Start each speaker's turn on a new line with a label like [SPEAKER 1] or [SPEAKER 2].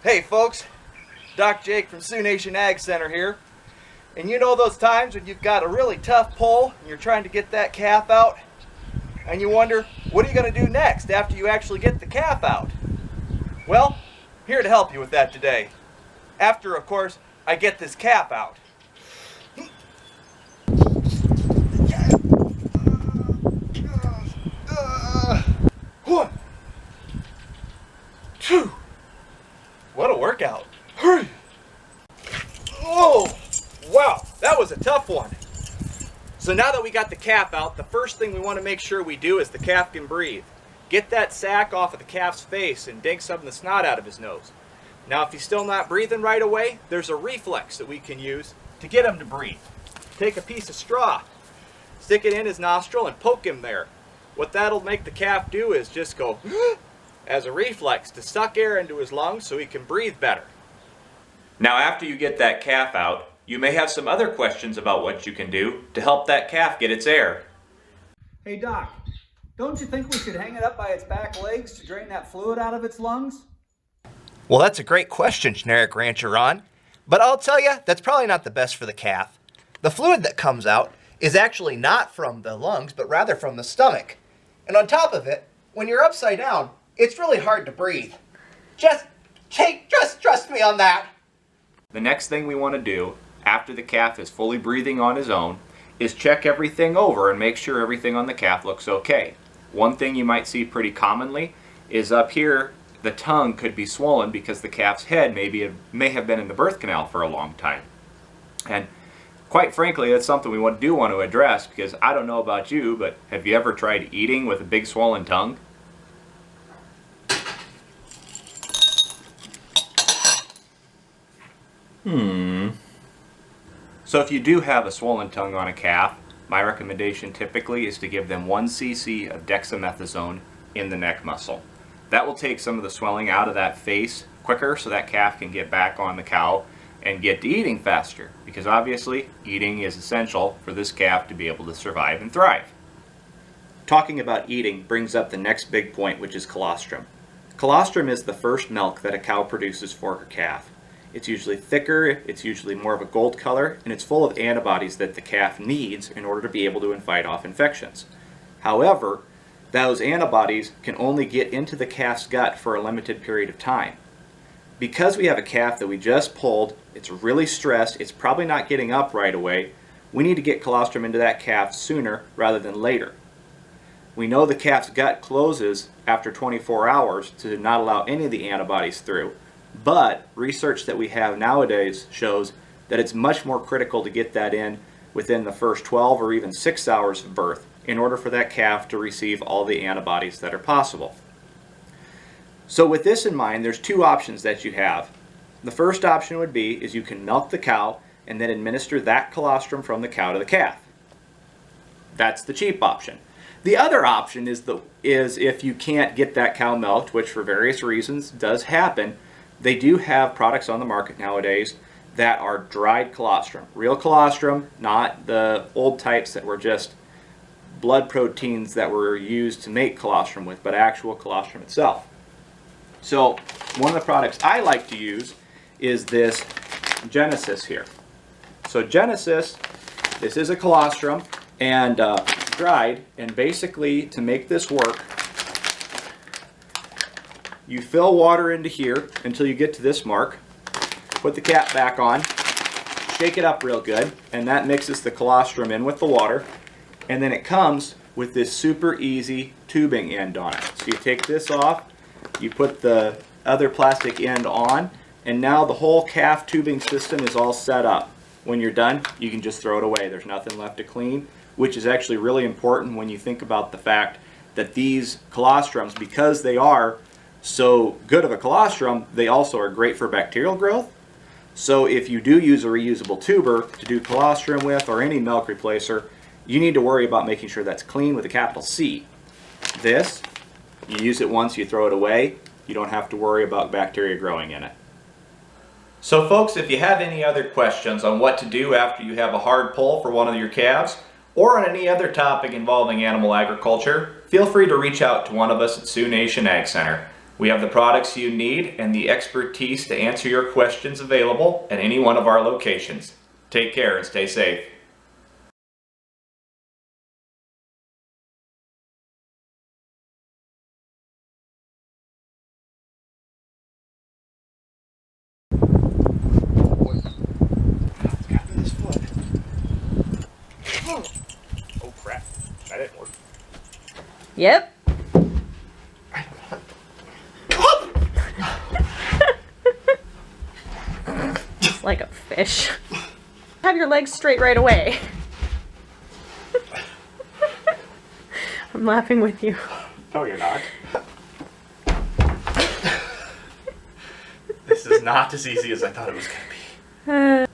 [SPEAKER 1] Hey folks, Doc Jake from Sioux Nation Ag Center here. And you know those times when you've got a really tough pull and you're trying to get that calf out and you wonder, what are you going to do next after you actually get the calf out? Well, here to help you with that today. After, of course, I get this calf out. One, two. What a workout. Oh, wow, that was a tough one. So now that we got the calf out, the first thing we want to make sure we do is the calf can breathe. Get that sack off of the calf's face and dig some of the snot out of his nose. Now if he's still not breathing right away, there's a reflex that we can use to get him to breathe. Take a piece of straw, stick it in his nostril and poke him there. What that'll make the calf do is just go as a reflex to suck air into his lungs so he can breathe better. Now after you get that calf out, you may have some other questions about what you can do to help that calf get its air.
[SPEAKER 2] Hey Doc, don't you think we should hang it up by its back legs to drain that fluid out of its lungs?
[SPEAKER 1] Well, that's a great question, Generic Rancher Ron, but I'll tell you, that's probably not the best for the calf. The fluid that comes out is actually not from the lungs, but rather from the stomach. And on top of it, when you're upside down, it's really hard to breathe. Just trust me on that. The next thing we want to do after the calf is fully breathing on his own is check everything over and make sure everything on the calf looks okay. One thing you might see pretty commonly is up here the tongue could be swollen because the calf's head may have been in the birth canal for a long time. And quite frankly, that's something we want to address, because I don't know about you, but have you ever tried eating with a big swollen tongue? So if you do have a swollen tongue on a calf, my recommendation typically is to give them 1 cc of dexamethasone in the neck muscle. That will take some of the swelling out of that face quicker so that calf can get back on the cow and get to eating faster, because obviously eating is essential for this calf to be able to survive and thrive. Talking about eating brings up the next big point, which is colostrum. Colostrum is the first milk that a cow produces for her calf. It's usually thicker, it's usually more of a gold color, and it's full of antibodies that the calf needs in order to be able to fight off infections. However, those antibodies can only get into the calf's gut for a limited period of time. Because we have a calf that we just pulled, it's really stressed, it's probably not getting up right away, we need to get colostrum into that calf sooner rather than later. We know the calf's gut closes after 24 hours to not allow any of the antibodies through, but research that we have nowadays shows that it's much more critical to get that in within the first 12 or even 6 hours of birth in order for that calf to receive all the antibodies that are possible. So with this in mind, there's two options that you have. The first option would be is you can milk the cow and then administer that colostrum from the cow to the calf. That's the cheap option. The other option is if you can't get that cow milked, which for various reasons does happen, they do have products on the market nowadays that are dried colostrum. Real colostrum, not the old types that were just blood proteins that were used to make colostrum with, but actual colostrum itself. So one of the products I like to use is this Genesis here. So Genesis, this is a colostrum and dried, and basically to make this work, you fill water into here until you get to this mark, put the cap back on, shake it up real good, and that mixes the colostrum in with the water, and then it comes with this super easy tubing end on it. So you take this off, you put the other plastic end on, and now the whole calf tubing system is all set up. When you're done, you can just throw it away. There's nothing left to clean, which is actually really important when you think about the fact that these colostrums, because they are so good of a colostrum, they also are great for bacterial growth. So if you do use a reusable tuber to do colostrum with, or any milk replacer, you need to worry about making sure that's clean with a capital C. This, you use it once, you throw it away, you don't have to worry about bacteria growing in it. So folks, if you have any other questions on what to do after you have a hard pull for one of your calves, or on any other topic involving animal agriculture, feel free to reach out to one of us at Sioux Nation Ag Center. We have the products you need and the expertise to answer your questions available at any one of our locations. Take care and stay safe. Oh crap, that didn't work.
[SPEAKER 3] Yep. Just like a fish. Have your legs straight right away. I'm laughing with you.
[SPEAKER 1] No, you're not. This is not as easy as I thought it was going to be.